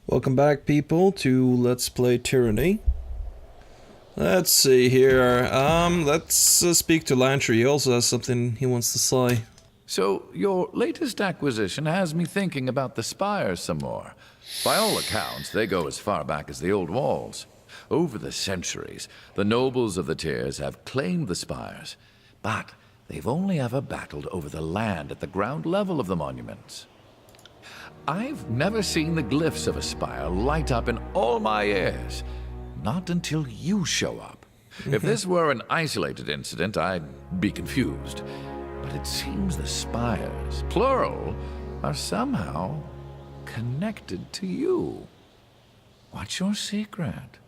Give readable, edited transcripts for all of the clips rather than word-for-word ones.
Welcome back, people, to Let's Play Tyranny. Let's see here. Let's speak to Lantry. He also has something he wants to say. So, your latest acquisition has me thinking about the spires some more. By all accounts, they go as far back as the old walls. Over the centuries, the nobles of the tiers have claimed the spires, but they've only ever battled over the land at the ground level of the monuments. I've never seen the glyphs of a spire light up in all my years. Not until you show up. If this were an isolated incident, I'd be confused. But it seems the spires, plural, are somehow connected to you. What's your secret?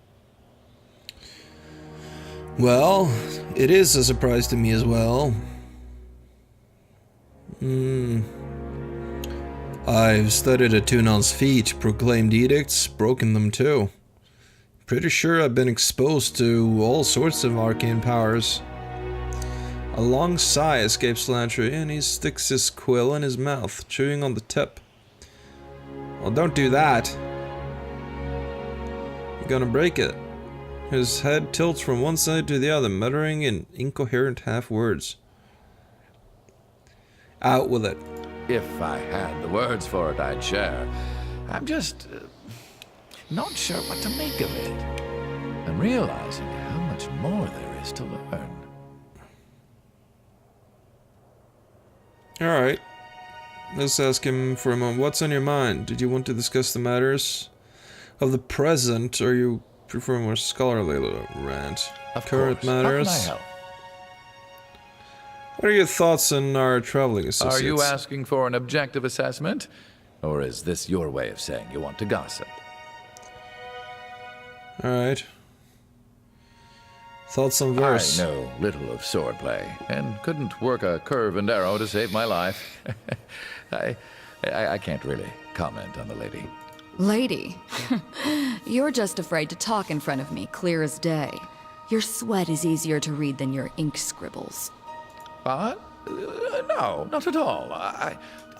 Well, it is a surprise to me as well. I've studied Atunon's feet, proclaimed edicts, broken them too. Pretty sure I've been exposed to all sorts of arcane powers. A long sigh escapes Lantry, and he sticks his quill in his mouth, chewing on the tip. Well, don't do that. You're gonna break it. His head tilts from one side to the other, muttering in incoherent half-words. Out with it. If I had the words for it, I'd share. I'm just not sure what to make of it. I'm realizing how much more there is to learn. Alright. Let's ask him for a moment. What's on your mind? Did you want to discuss the matters of the present, or you prefer more scholarly rant? Of Current course. matters? How can I help? What are your thoughts on our traveling associates? Are you asking for an objective assessment? Or is this your way of saying you want to gossip? Alright. Thoughts on verse? I know little of swordplay, and couldn't work a curve and arrow to save my life. I can't really comment on the lady. Lady, you're just afraid to talk in front of me, clear as day. Your sweat is easier to read than your ink scribbles. No, not at all. I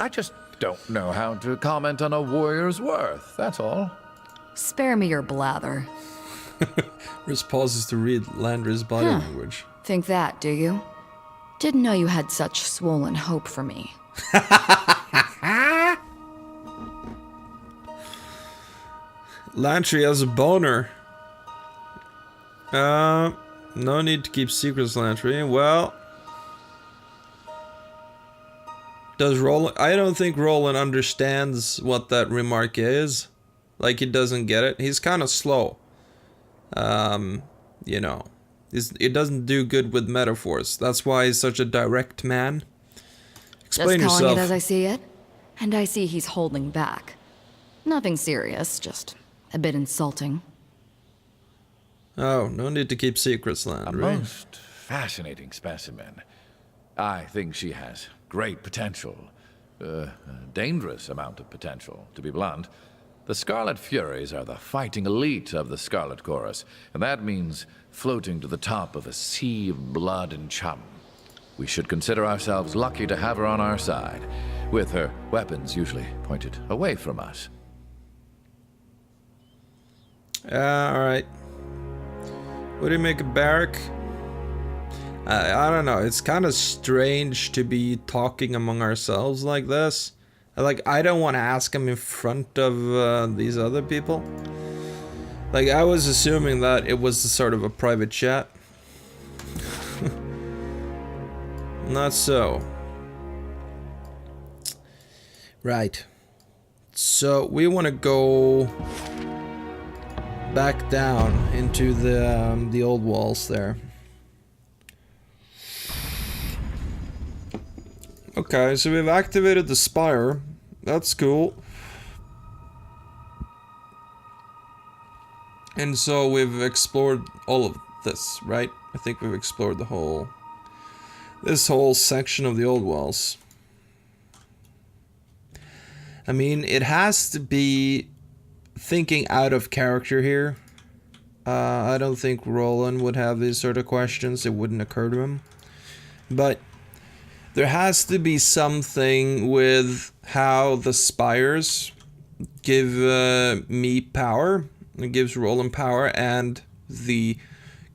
just don't know how to comment on a warrior's worth, that's all. Spare me your blather. Riz pauses to read Landry's body language. Think that, do you? Didn't know you had such swollen hope for me. Lantry has a boner. No need to keep secrets, Lantry. Well, does Roland... I don't think Roland understands what that remark is. Like, he doesn't get it. He's kind of slow. You know. It doesn't do good with metaphors. That's why he's such a direct man. Explain just calling yourself. it as I see it. And I see he's holding back. Nothing serious, just a bit insulting. Oh, no need to keep secrets, Landry. A most fascinating specimen. I think she has great potential. A dangerous amount of potential, to be blunt. The Scarlet Furies are the fighting elite of the Scarlet Chorus, and that means floating to the top of a sea of blood and chum. We should consider ourselves lucky to have her on our side, with her weapons usually pointed away from us. Alright. What do you make of Barrack? I don't know, it's kind of strange to be talking among ourselves like this. Like, I don't want to ask him in front of these other people. Like, I was assuming that it was sort of a private chat. Not so. Right. So, we want to go back down into the old walls there. Okay, so we've activated the spire. That's cool. And so we've explored all of this, right? I think we've explored this whole section of the old walls. I mean, it has to be thinking out of character here. I don't think Roland would have these sort of questions. It wouldn't occur to him. But there has to be something with how the spires give me power. It gives Roland power and the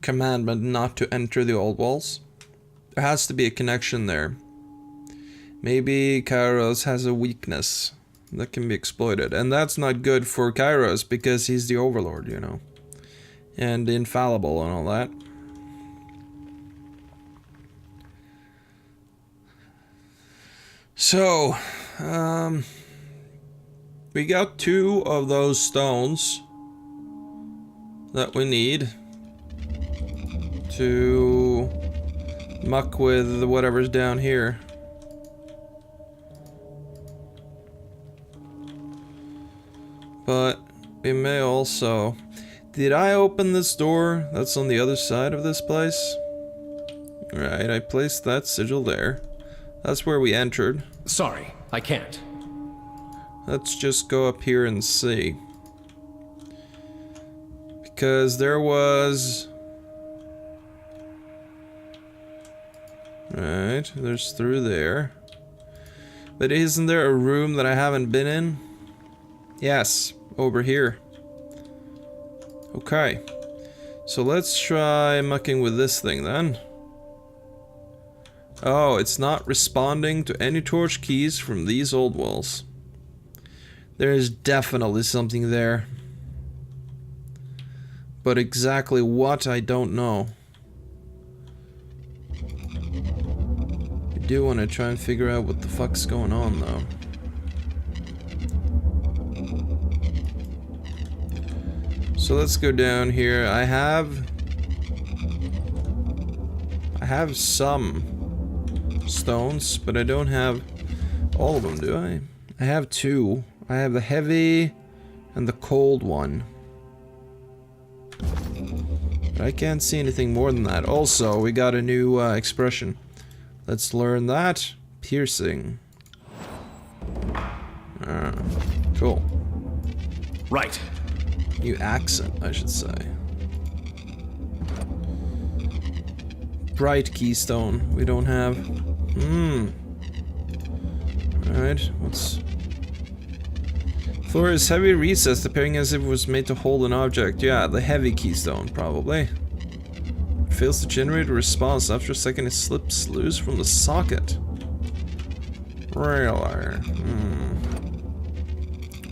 commandment not to enter the old walls. There has to be a connection there. Maybe Kairos has a weakness that can be exploited. And that's not good for Kairos because he's the overlord, you know. And infallible and all that. So, we got 2 of those stones that we need to muck with whatever's down here. But we may also... Did I open this door that's on the other side of this place? Right, I placed that sigil there. That's where we entered. Sorry, I can't. Let's just go up here and see. Because there was... Right, there's through there. But isn't there a room that I haven't been in? Yes, over here. Okay. So let's try mucking with this thing then. Oh, it's not responding to any torch keys from these old walls. There is definitely something there. But exactly what, I don't know. I do want to try and figure out what the fuck's going on, though. So let's go down here. I have some stones, but I don't have all of them, do I? I have 2. I have the heavy and the cold one. But I can't see anything more than that. Also, we got a new expression. Let's learn that. Piercing. Cool. Right. New accent, I should say. Bright keystone. We don't have. Alright, what's... Floor is heavy recessed, appearing as if it was made to hold an object. Yeah, the heavy keystone, probably. It fails to generate a response. After a second, it slips loose from the socket. Really?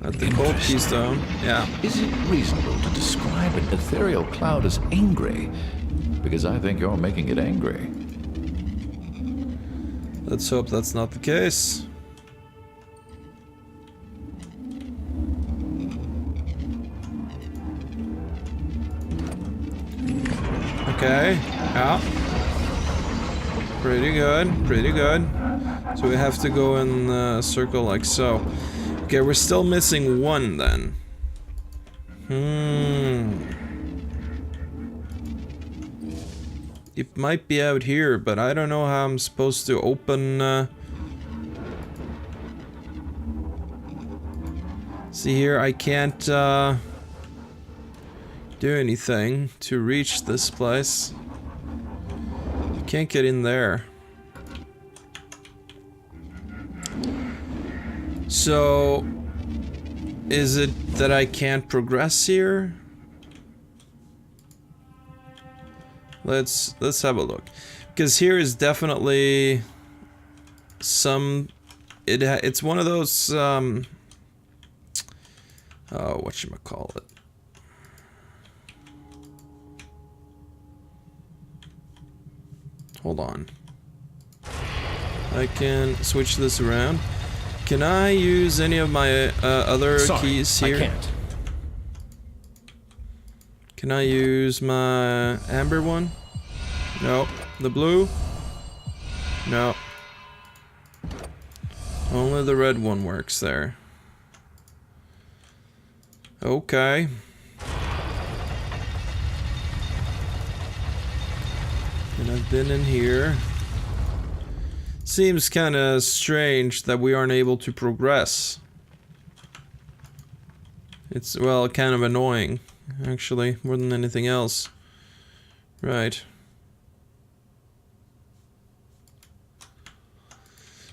At the cold keystone, yeah. Is it reasonable to describe an ethereal cloud as angry? Because I think you're making it angry. Let's hope that's not the case. Okay, yeah. Pretty good, pretty good. So we have to go in a circle like so. Okay, we're still missing 1 then. It might be out here, but I don't know how I'm supposed to open... See here, I can't do anything to reach this place. I can't get in there. So, is it that I can't progress here? Let's have a look, because here is definitely some. It's one of those. Oh, whatchamacallit. Hold on. I can switch this around. Can I use any of my other keys here? I can't. Can I use my amber one? No. The blue? No. Only the red one works there. Okay. And I've been in here. Seems kind of strange that we aren't able to progress. It's, well, kind of annoying, actually, more than anything else. Right.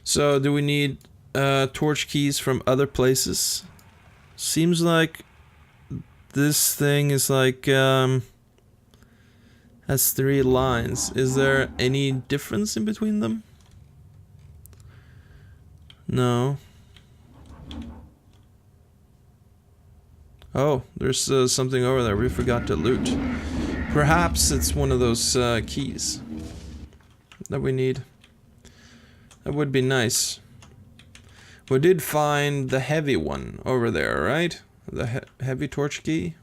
So, do we need torch keys from other places? Seems like this thing is like, has 3 lines. Is there any difference in between them? No. Oh, there's something over there we forgot to loot. Perhaps it's one of those keys that we need. That would be nice. We did find the heavy one over there, right? The heavy torch key.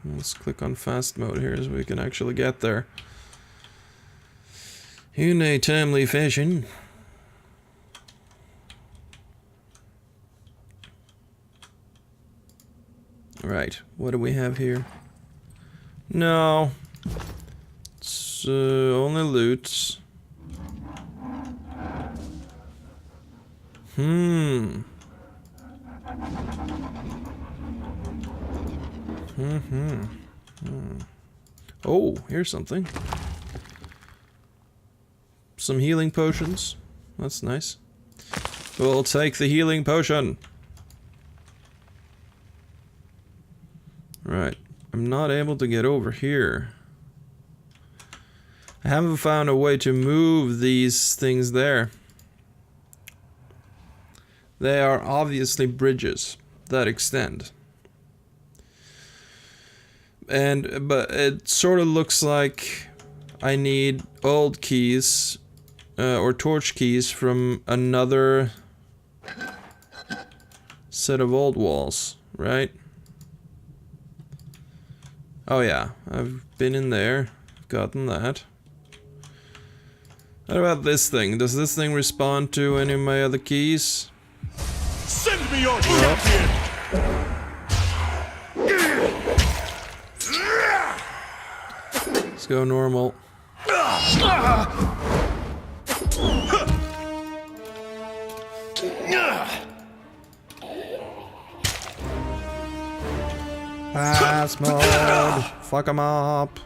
Let's click on fast mode here so we can actually get there in a timely fashion. Right, what do we have here? No. It's only loot. Oh, here's something. Some healing potions. That's nice. We'll take the healing potion. Right. I'm not able to get over here. I haven't found a way to move these things there. They are obviously bridges that extend. But it sort of looks like I need old keys or torch keys from another set of old walls, right? Oh yeah, I've been in there, I've gotten that. What about this thing? Does this thing respond to any of my other keys? Send me your champion! Let's go normal. Pass mode. Fuck 'em up.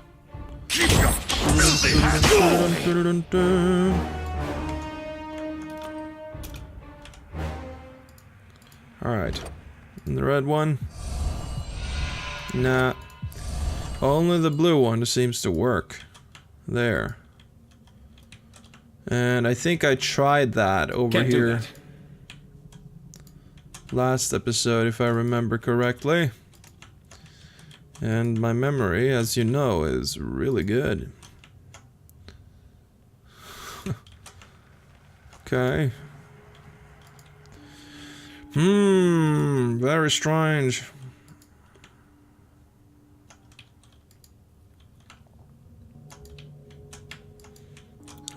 Alright. And the red one? Nah. Only the blue one seems to work. There. And I think I tried that over Can't do here that. last episode, if I remember correctly. And my memory, as you know, is really good. Okay. Very strange.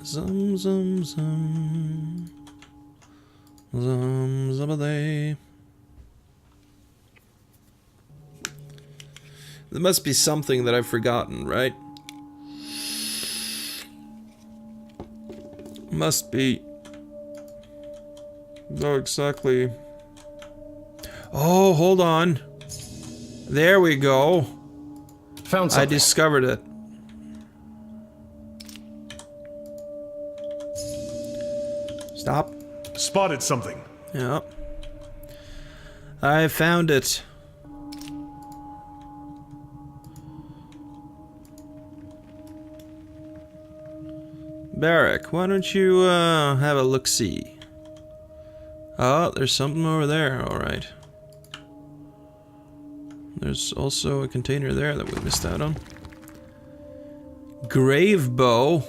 Zum zum zum. Zum zubaday. There must be something that I've forgotten, right? Must be. No, exactly. Oh, hold on. There we go. Found I something. discovered it. Stop. Spotted something. Yeah. I found it. Barrack, why don't you have a look-see? Oh, there's something over there, alright. There's also a container there that we missed out on. Grave bow.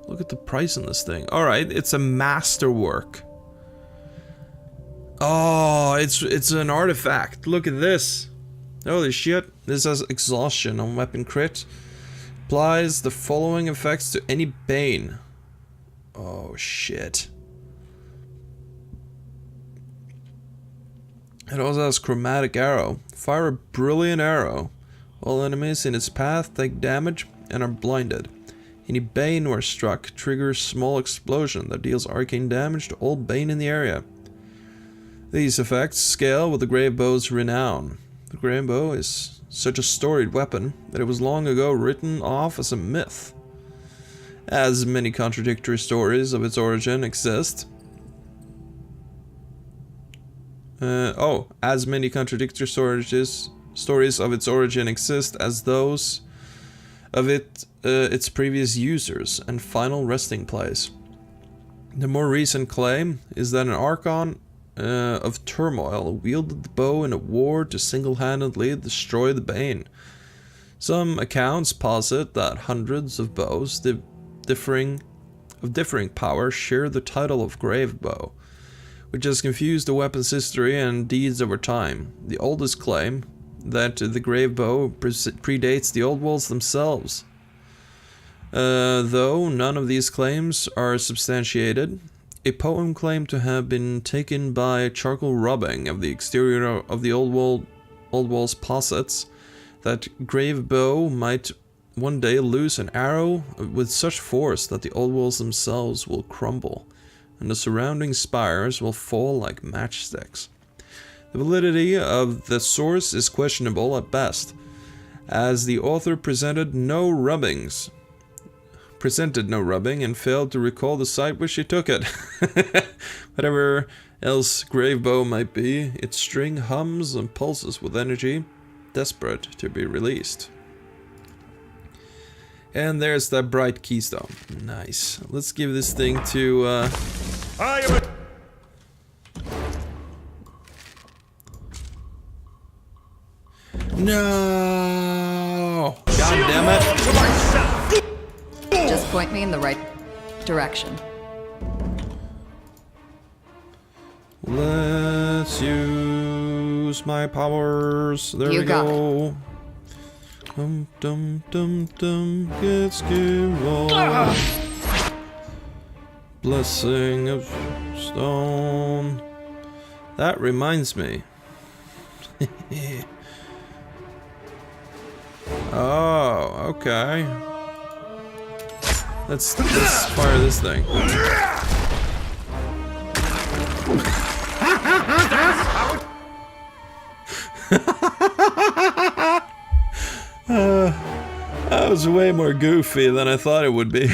Look at the price on this thing. Alright, it's a masterwork. Oh, it's an artifact. Look at this. Holy shit. This has exhaustion on weapon crit. Applies the following effects to any bane. Oh shit. It also has chromatic arrow. Fire a brilliant arrow. All enemies in its path take damage and are blinded. Any bane where struck triggers small explosion that deals arcane damage to all bane in the area. These effects scale with the grave bow's renown. The grave bow is such a storied weapon that it was long ago written off as a myth. As many contradictory stories of its origin exist, As many contradictory stories of its origin exist as those of its previous users and final resting place. The more recent claim is that an Archon of Turmoil wielded the bow in a war to single-handedly destroy the Bane. Some accounts posit that hundreds of bows differing power share the title of Grave Bow, which has confused the weapon's history and deeds over time. The oldest claim, that the Grave Bow predates the Old Walls themselves. Though none of these claims are substantiated, a poem claimed to have been taken by charcoal rubbing of the exterior of the Old Walls posits that Grave Bow might one day loose an arrow with such force that the Old Walls themselves will crumble, and the surrounding spires will fall like matchsticks. The validity of the source is questionable at best, as the author presented no rubbing and failed to recall the site where she took it. Whatever else Grave Bow might be, its string hums and pulses with energy, desperate to be released. And there's that bright keystone. Nice. Let's give this thing to I am a... No! God damn it! To myself. Just point me in the right direction. Let's use my powers. There You we got go. Dum dum dum dum. Get scared. Blessing of stone. That reminds me. Oh, okay. Let's fire this thing. That was way more goofy than I thought it would be.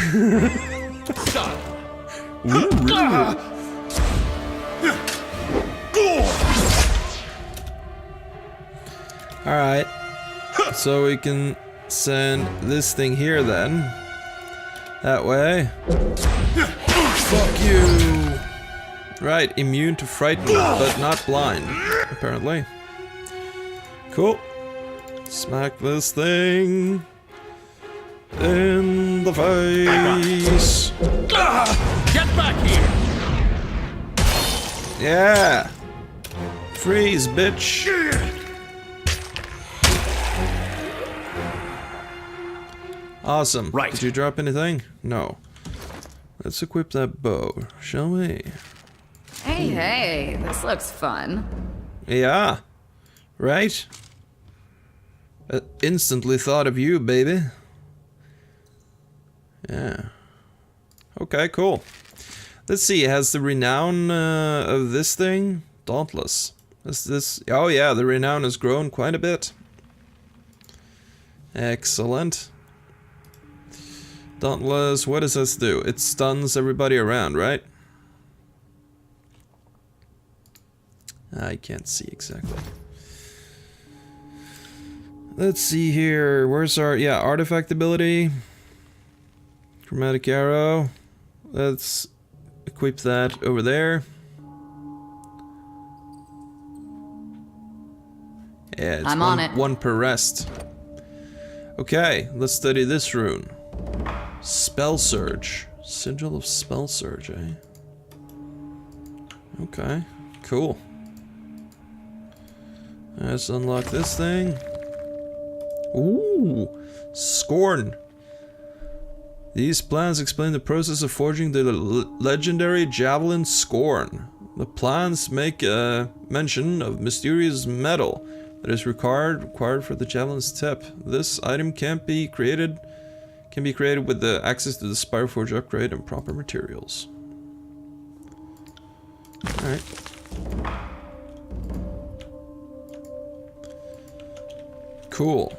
Alright. So we can send this thing here then. That way. Fuck you! Right, immune to frighten, but not blind, apparently. Cool. Smack this thing in the face. Get back here! Yeah! Freeze, bitch! Awesome. Right. Did you drop anything? No. Let's equip that bow, shall we? Hey, this looks fun. Yeah. Right? Instantly thought of you, baby. Yeah. Okay, cool. Let's see, has the renown of this thing? Dauntless. Is this... Oh yeah, the renown has grown quite a bit. Excellent. Dauntless, what does this do? It stuns everybody around, right? I can't see exactly. Let's see here. Where's our... Yeah, artifact ability. Chromatic arrow. Let's equip that over there. Yeah, it's I'm on it. one per rest. Okay, let's study this rune. Spell Surge. Sigil of Spell Surge, eh? Okay, cool. Let's unlock this thing. Ooh, Scorn. These plans explain the process of forging the legendary javelin Scorn. The plans make mention of mysterious metal that is required for the javelin's tip. This item can be created with the access to the Spireforge upgrade and proper materials. Alright. Cool.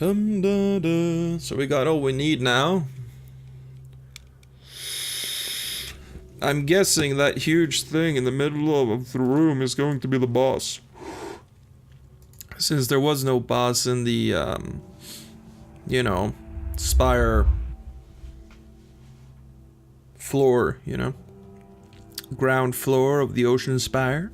Dum da da. So we got all we need now. I'm guessing that huge thing in the middle of the room is going to be the boss. Since there was no boss in the, you know, spire floor, you know? Ground floor of the ocean spire.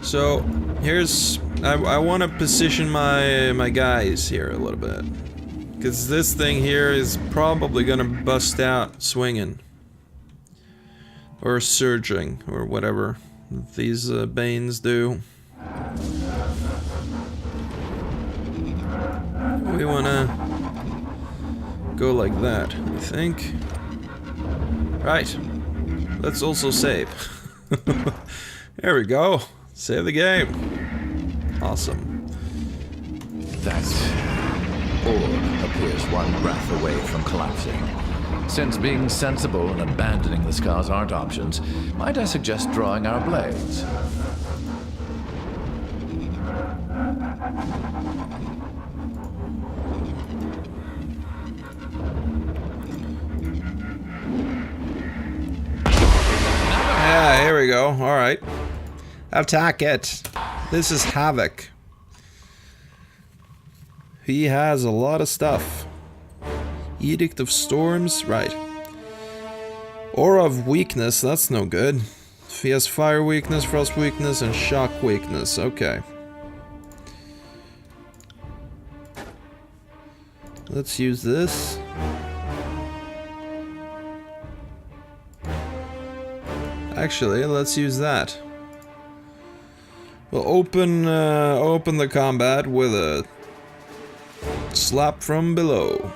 So, here's... I want to position my guys here a little bit. Because this thing here is probably gonna bust out swinging. Or surging, or whatever these Banes do. We wanna go like that, I think. Right. Let's also save. There we go. Save the game. Awesome. That orb appears one breath away from collapsing. Since being sensible and abandoning the scars aren't options, might I suggest drawing our blades? Yeah, here we go. Alright. Attack it. This is Havoc. He has a lot of stuff. Edict of Storms, right. Aura of Weakness, that's no good. He has Fire Weakness, Frost Weakness, and Shock Weakness, okay. Let's use this. Actually, let's use that. We'll open the combat with a slap from below.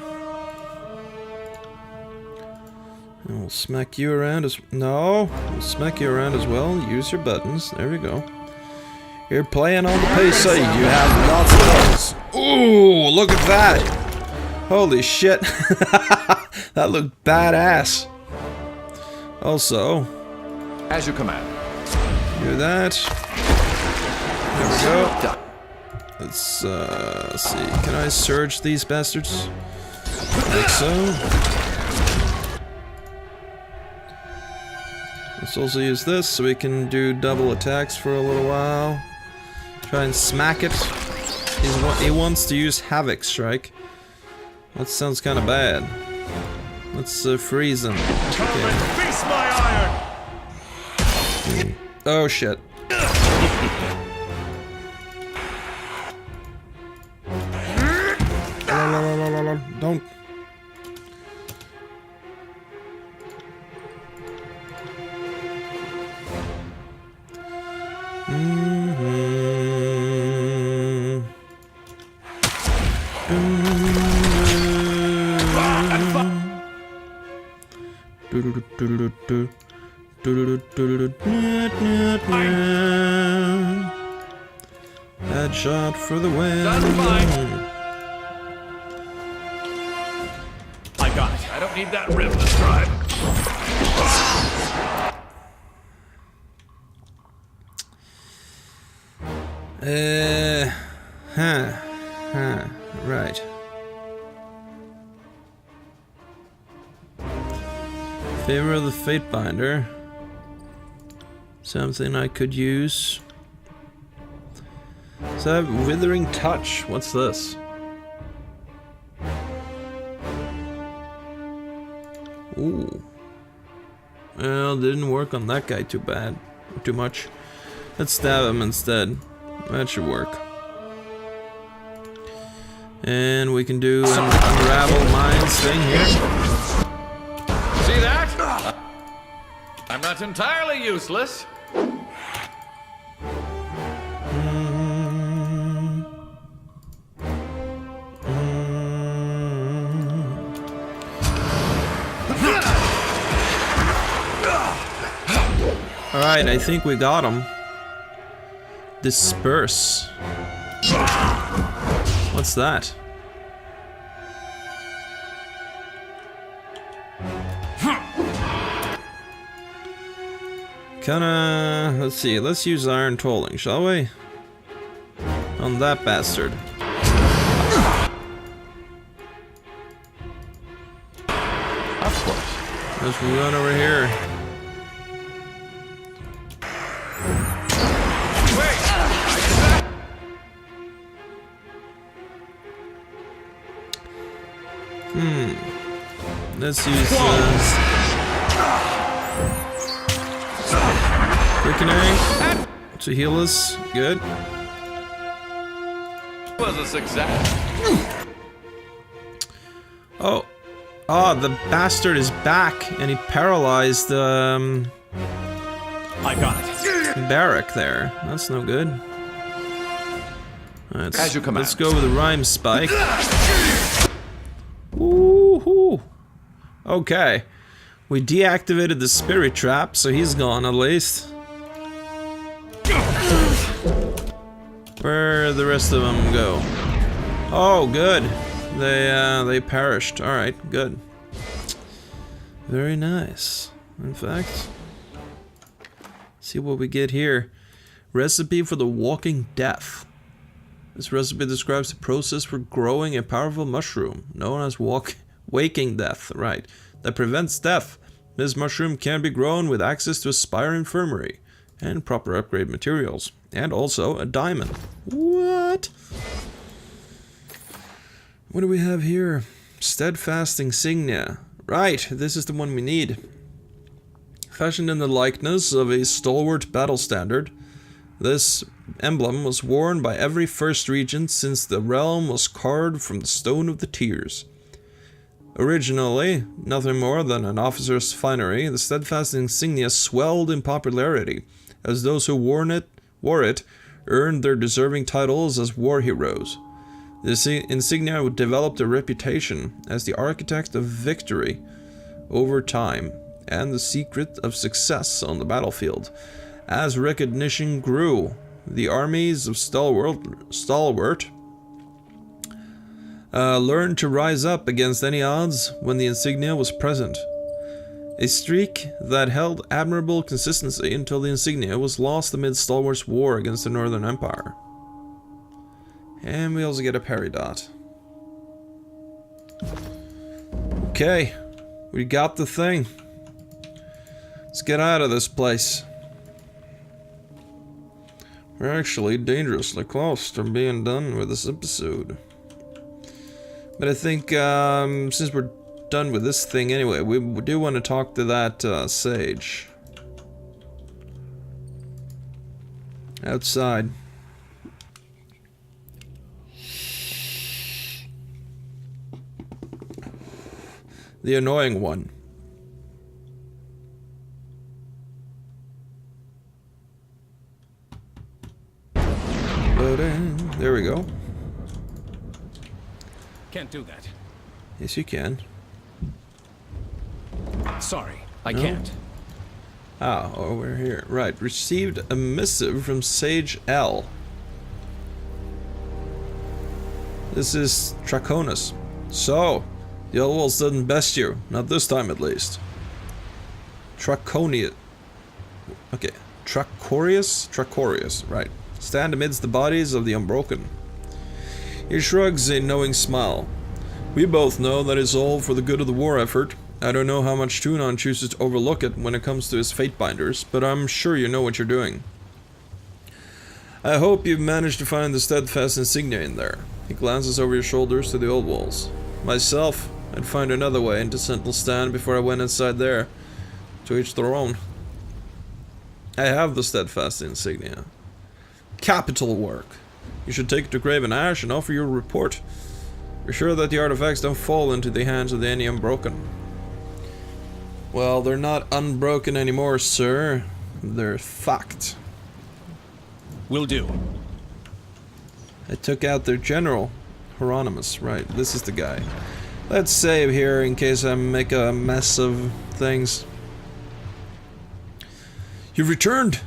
And we'll smack you around as... No! We'll smack you around as well. Use your buttons. There we go. You're playing on the PC. You have lots of those. Ooh! Look at that! Holy shit! That looked badass. Also... As you command. Do that. There we go. Let's see. Can I surge these bastards? I think so. Let's also use this so we can do double attacks for a little while. Try and smack it. He wants to use Havoc Strike. That sounds kind of bad. Let's freeze him. Come and feast my iron! Oh shit. Don't. Headshot for the win. I got it. I don't need that rib to scribe. Right. Favor of the Fatebinder. Something I could use. So I have Withering Touch. What's this? Ooh. Well, didn't work on that guy too much. Let's stab him instead. That should work. And we can do an Unravel Minds thing here. See that? I'm not entirely useless. Alright, I think we got him. Disperse. What's that? Kinda... let's see, let's use iron tolling, shall we? On that bastard. Of course. Let's run over here. Let's use quickening to heal us. Good. Was a success. Oh. Oh, the bastard is back and he paralyzed I got it. Barrack there. That's no good. As you command. Let's go with the rhyme spike. Woohoo! Okay. We deactivated the spirit trap, so he's gone at least. Where'd the rest of them go? Oh, good. They perished. Alright, good. Very nice. In fact, see what we get here. Recipe for the walking death. This recipe describes the process for growing a powerful mushroom, known as waking death, right, that prevents death. This mushroom can be grown with access to a spire infirmary and proper upgrade materials, and also a diamond. What? What do we have here? Steadfast insignia. Right, this is the one we need. Fashioned in the likeness of a stalwart battle standard, this emblem was worn by every first regent since the realm was carved from the Stone of the Tears. Originally nothing more than an officer's finery, the steadfast insignia swelled in popularity, as those who wore it earned their deserving titles as war heroes. The insignia developed a reputation as the architect of victory over time and the secret of success on the battlefield. As recognition grew, the armies of stalwart learned to rise up against any odds when the insignia was present. A streak that held admirable consistency until the insignia was lost amid Stalwart's war against the Northern Empire. And we also get a parry dot. Okay, we got the thing. Let's get out of this place. We're actually dangerously close to being done with this episode. But I think, since we're done with this thing anyway, we do want to talk to that sage. Outside. The annoying one. There we go. Can't do that. Yes, you can. Sorry, I can't. Ah, over here. Right. Received a missive from Sage L. This is Traconus. So, the old wolves didn't best you. Not this time, at least. Traconius. Okay. Tracorius, right. Stand amidst the bodies of the unbroken. He shrugs a knowing smile. We both know that it's all for the good of the war effort. I don't know how much Tunon chooses to overlook it when it comes to his fate binders, but I'm sure you know what you're doing. I hope you've managed to find the steadfast insignia in there. He glances over your shoulders to the old walls. Myself, I'd find another way into Sentinel Stand before I went inside there. To each their own. I have the steadfast insignia. Capital work. You should take it to Graven Ash and offer your report. Be sure that the artifacts don't fall into the hands of any unbroken. Well, they're not unbroken anymore, sir. They're fucked. Will do. I took out their general, Hieronymus. Right, this is the guy. Let's save here in case I make a mess of things. You've returned!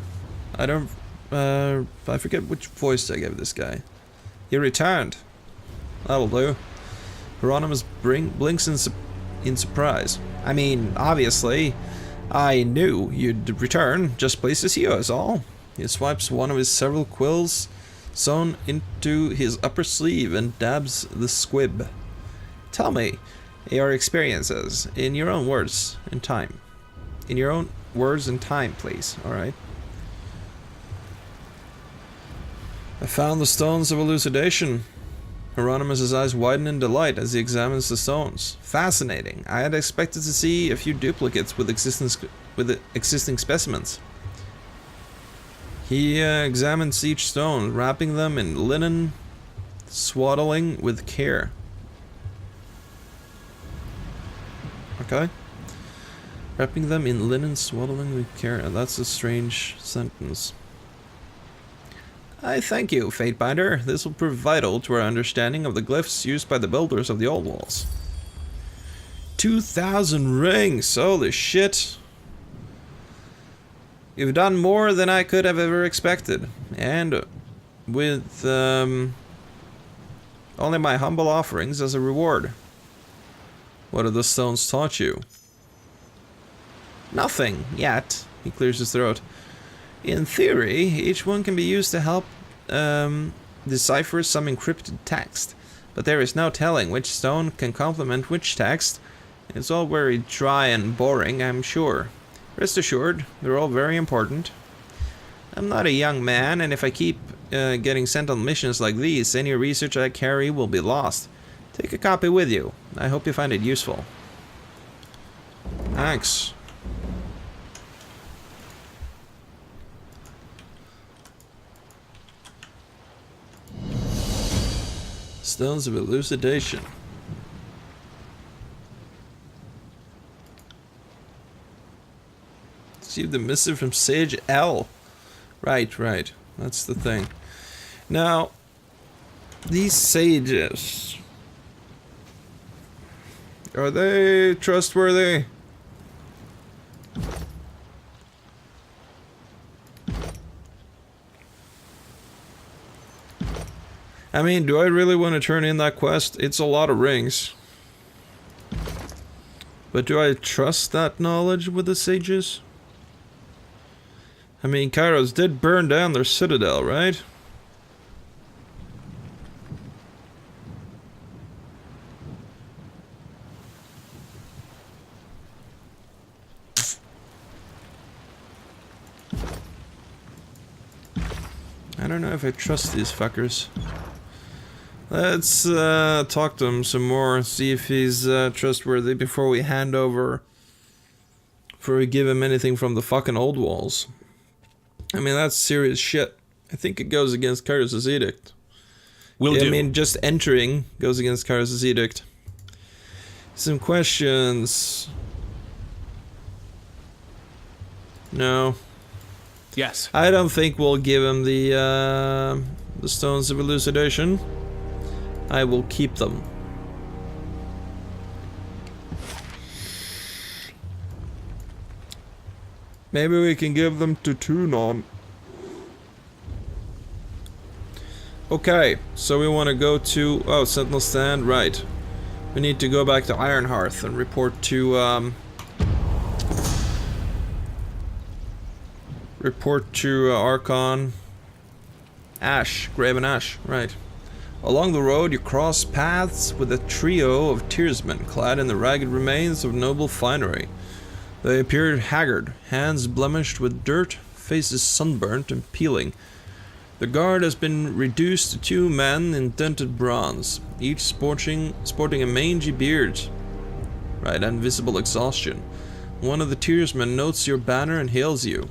I forget which voice I gave this guy. He returned. That'll do. Hieronymus blinks in surprise. I mean, obviously, I knew you'd return. Just pleased to see you is all. He swipes one of his several quills sewn into his upper sleeve and dabs the squib. Tell me your experiences in your own words and time. In your own words and time, please. Alright. I found the stones of elucidation. Hieronymus' eyes widen in delight as he examines the stones. Fascinating. I had expected to see a few duplicates with existing specimens. He examines each stone, wrapping them in linen, swaddling with care. Okay. Wrapping them in linen, swaddling with care. That's a strange sentence. I thank you, Fatebinder. This will prove vital to our understanding of the glyphs used by the builders of the old walls. 2,000 rings! Holy shit! You've done more than I could have ever expected. And with only my humble offerings as a reward. What have the stones taught you? Nothing, yet. He clears his throat. In theory, each one can be used to help decipher some encrypted text. But there is no telling which stone can complement which text. It's all very dry and boring, I'm sure. Rest assured, they're all very important. I'm not a young man, and if I keep getting sent on missions like these, any research I carry will be lost. Take a copy with you. I hope you find it useful. Thanks. Stones of elucidation. Receive the missive from Sage L. Right. That's the thing. Now, these sages, are they trustworthy? I mean, do I really want to turn in that quest? It's a lot of rings. But do I trust that knowledge with the sages? I mean, Kairos did burn down their citadel, right? I don't know if I trust these fuckers. Let's talk to him some more, see if he's trustworthy before we hand over, before we give him anything from the fucking old walls. I mean, that's serious shit. I think it goes against Kairos' edict. Will do. I mean, just entering goes against Kairos' edict. Some questions. No. Yes. I don't think we'll give him the stones of elucidation. I will keep them. Maybe we can give them to Tunon. Okay, so we want to go to... Oh, Sentinel Stand, right. We need to go back to Ironhearth and report to... Archon. Ash, Graven Ash, right. Along the road you cross paths with a trio of tearsmen clad in the ragged remains of noble finery. They appeared haggard, hands blemished with dirt, faces sunburnt and peeling. The guard has been reduced to 2 men in dented bronze, each sporting a mangy beard. Right, and visible exhaustion. One of the tearsmen notes your banner and hails you.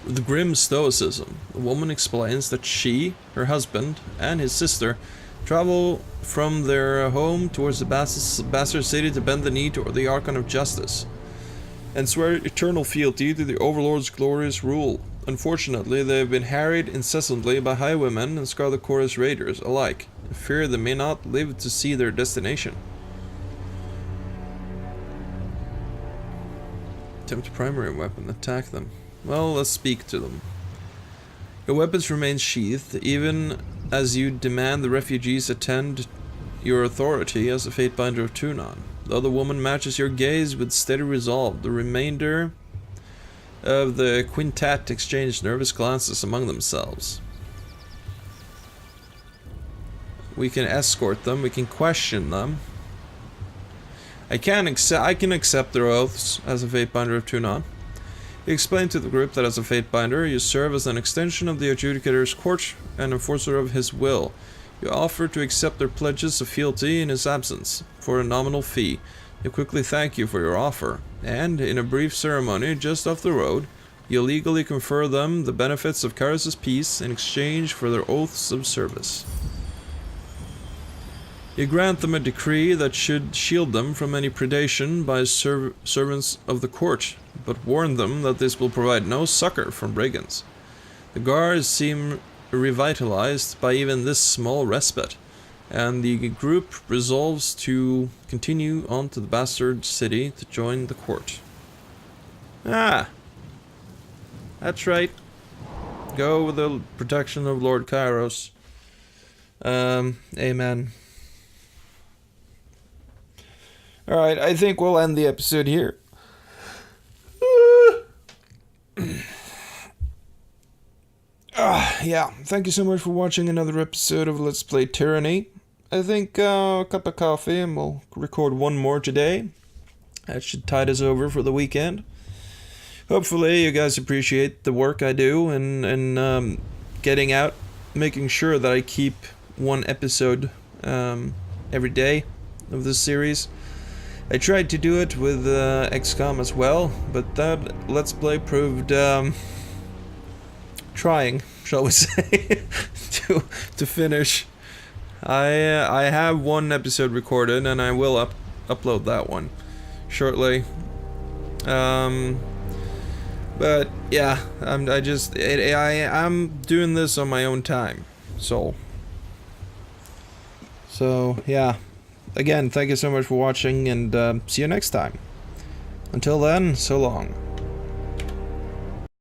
With grim stoicism, the woman explains that she, her husband, and his sister travel from their home towards the bastard city to bend the knee to the Archon of Justice, and swear eternal fealty to the Overlord's glorious rule. Unfortunately, they have been harried incessantly by highwaymen and Scarlet Chorus raiders alike, and fear they may not live to see their destination. Attempt primary weapon, attack them. Well, let's speak to them. Your weapons remain sheathed, even as you demand the refugees attend your authority as the Fatebinder of Tunon. The other woman matches your gaze with steady resolve. The remainder of the quintet exchange nervous glances among themselves. We can escort them, we can question them. I can accept their oaths as a Fatebinder of Tunon. He explained to the group that as a Fatebinder, you serve as an extension of the Adjudicator's court and enforcer of his will. You offer to accept their pledges of fealty in his absence, for a nominal fee. They quickly thank you for your offer, and, in a brief ceremony just off the road, you legally confer them the benefits of Karis' peace in exchange for their oaths of service. You grant them a decree that should shield them from any predation by servants of the court, but warn them that this will provide no succor from brigands. The guards seem revitalized by even this small respite, and the group resolves to continue on to the bastard city to join the court. Ah! That's right. Go with the protection of Lord Kairos. Amen. Alright, I think we'll end the episode here. Yeah, thank you so much for watching another episode of Let's Play Tyranny. I think a cup of coffee and we'll record one more today. That should tide us over for the weekend. Hopefully you guys appreciate the work I do and getting out, making sure that I keep one episode every day of this series. I tried to do it with XCOM as well, but that Let's Play proved trying, shall we say, to finish. I have one episode recorded, and I will upload that one shortly. But yeah, I'm doing this on my own time, so yeah. Again, thank you so much for watching, and see you next time. Until then, so long.